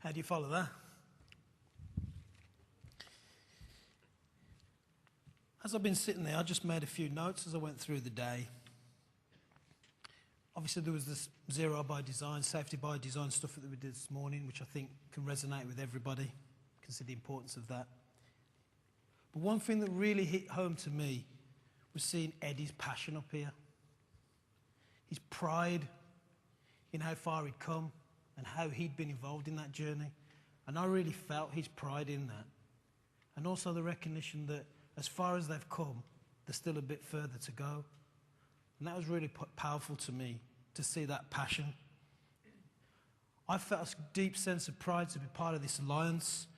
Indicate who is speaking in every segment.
Speaker 1: How do you follow that? As I've been sitting there, I just made a few notes as I went through the day. Obviously, there was this zero by design, safety by design stuff that we did this morning, which I think can resonate with everybody. You can see the importance of that. But one thing that really hit home to me was seeing Eddie's passion up here. His pride in how far he'd come and how he'd been involved in that journey. And I really felt his pride in that. And also the recognition that as far as they've come, there's still a bit further to go. And that was really powerful to me, to see that passion. I felt a deep sense of pride to be part of this alliance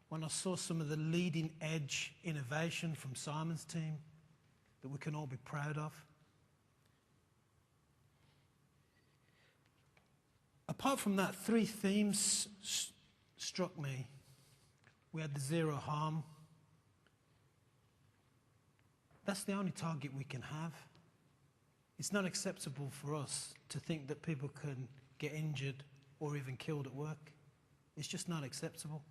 Speaker 1: when I saw some of the leading edge innovation from Simon's team that we can all be proud of. Apart from that, three themes struck me. We had the zero harm. That's the only target we can have. It's not acceptable for us to think that people can get injured or even killed at work. It's just not acceptable.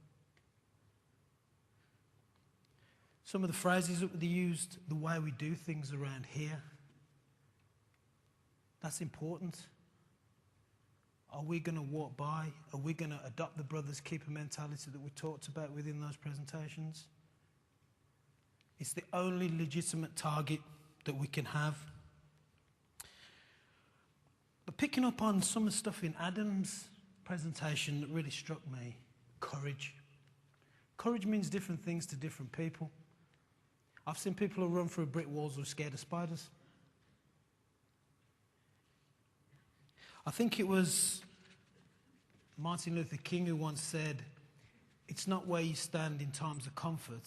Speaker 1: Some of the phrases that they used, the way we do things around here, that's important. Are we going to walk by? Are we going to adopt the brothers keeper mentality that we talked about within those presentations? It's the only legitimate target that we can have. But picking up on some of the stuff in Adam's presentation that really struck me, courage. Courage means different things to different people. I've seen people who run through brick walls who are scared of spiders. I think it was Martin Luther King who once said, it's not where you stand in times of comfort,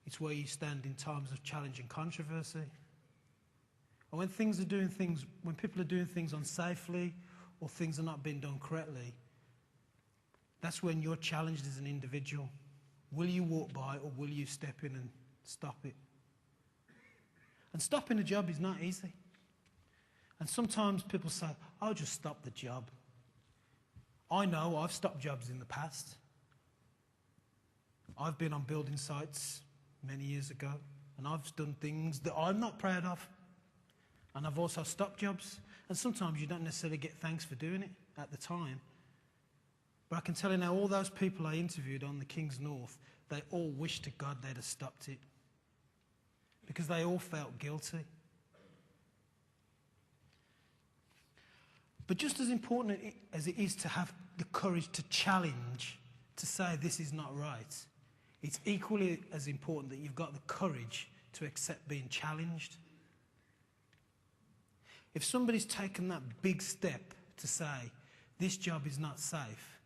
Speaker 1: it's where you stand in times of challenge and controversy. And when people are doing things unsafely or things are not being done correctly, that's when you're challenged as an individual. Will you walk by or will you step in and stop it? And stopping a job is not easy. And sometimes people say, I'll just stop the job. I know I've stopped jobs in the past. I've been on building sites many years ago, and I've done things that I'm not proud of. And I've also stopped jobs. And sometimes you don't necessarily get thanks for doing it at the time. But I can tell you now, all those people I interviewed on the King's North, they all wish to God they'd have stopped it. Because they all felt guilty. But just as important as it is to have the courage to challenge, to say this is not right, it's equally as important that you've got the courage to accept being challenged. If somebody's taken that big step to say, this job is not safe,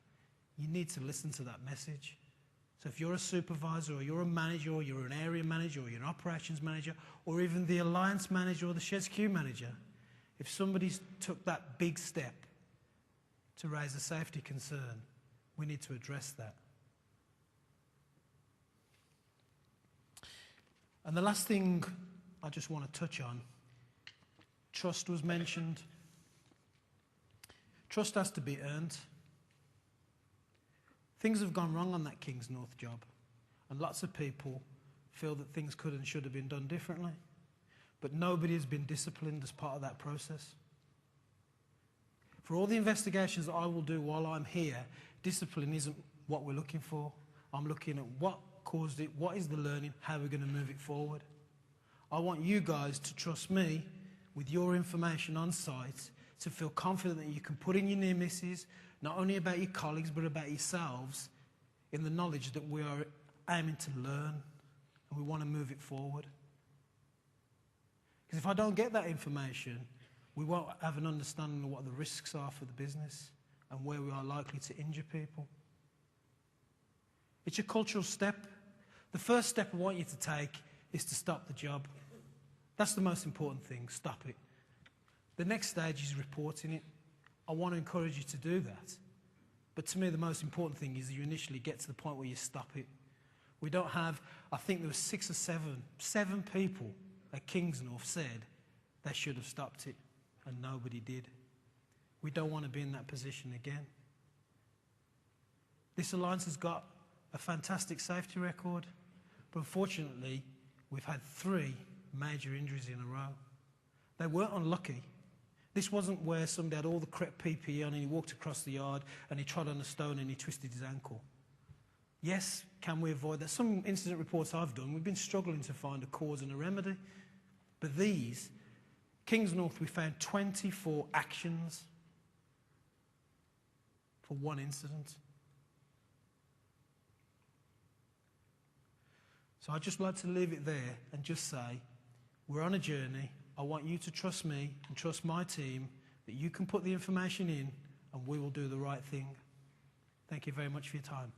Speaker 1: you need to listen to that message. So if you're a supervisor or you're a manager or you're an area manager or you're an operations manager or even the alliance manager or the Sheds Q manager, if somebody's took that big step to raise a safety concern, we need to address that. And the last thing I just want to touch on, trust was mentioned. Trust has to be earned. Things have gone wrong on that King's North job, and lots of people feel that things could and should have been done differently. But nobody has been disciplined as part of that process. For all the investigations that I will do while I'm here, discipline isn't what we're looking for. I'm looking at what caused it, what is the learning, how we're going to move it forward. I want you guys to trust me with your information on site, to feel confident that you can put in your near misses, not only about your colleagues, but about yourselves, in the knowledge that we are aiming to learn and we want to move it forward. Because if I don't get that information, we won't have an understanding of what the risks are for the business and where we are likely to injure people. It's a cultural step. The first step I want you to take is to stop the job. That's the most important thing, stop it. The next stage is reporting it. I want to encourage you to do that. But to me, the most important thing is you initially get to the point where you stop it. We don't have, I think there were seven people at King's North said they should have stopped it, and nobody did. We don't want to be in that position again. This alliance has got a fantastic safety record, but unfortunately, we've had 3 major injuries in a row. They weren't unlucky. This wasn't where somebody had all the correct PPE on and he walked across the yard and he trod on a stone and he twisted his ankle. Yes, can we avoid that? Some incident reports I've done, we've been struggling to find a cause and a remedy. But these, Kingsnorth, we found 24 actions for 1 incident. So I'd just like to leave it there and just say, we're on a journey. I want you to trust me and trust my team that you can put the information in and we will do the right thing. Thank you very much for your time.